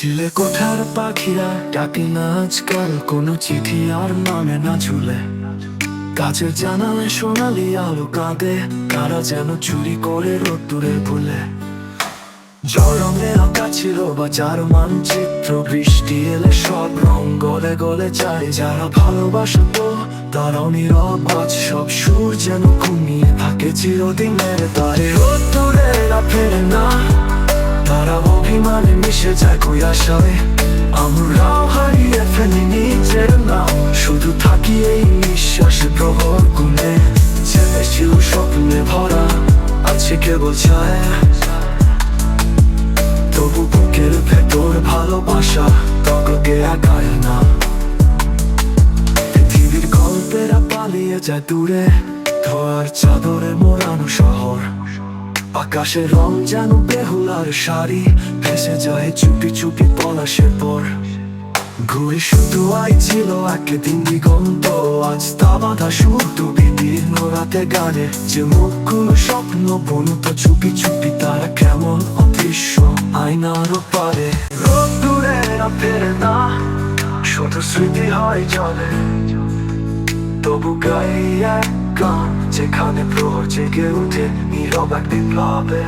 চিলে কোঠার পাখিরা ডাকে না আজকাল, কোনো চিঠি আর নামে না ঝুলে। গাছের জানালায় সোনালি আলো কাঁদে, তারা যেন চুরি করে রোদ্দুরে ভুলে। জরঙে আঁকা ছিল বাজার মানচিত্র, বৃষ্টি এলে সব রং গলে গলে যায়। যারা ভালোবাসতো তারাও নীরব, আজ সব সুর যেন ঘুমিয়ে থাকে চিরদিনের তারে। রোদ্দুরেরা ফেরে না, তারা অভিমানে মিশে যায় কুয়াশায়। আমরাও হারিয়ে ফেলি নিজের নাম, শুধু থাকি এই নিঃশ্বাসে প্রহর গুনে। ছেলে ছিল স্বপ্নে ভরা, আছে কেবল ছায়া। তবু বুকের ভেতর ভালোবাসা কাউকে একায় না। পৃথিবীর গল্পেরা পালিয়ে যায় দূরে, ধোয়ার চাদরে মোড়ানো শহর। আকাশের রং যেন বেহুলার শাড়ি, ভেসে যায় চুপি চুপি পলাশের পর। ঘুরে শুধু ছিল একদিন দিগন্ত, আজ তা বাঁধা শুধু বিদীর্ণ রাতে গানে। যে মুখগুলো স্বপ্ন বুনত চুপি চুপি, তারা কেমন অদৃশ্য আয়নার পারে। রোদ্দুরেরা ফেরে না, শুধু স্মৃতি হয় জলে। তবু গায়ে এক গান, যেখানে প্রহর জেগে উঠে নীরব এক বিপ্লবে।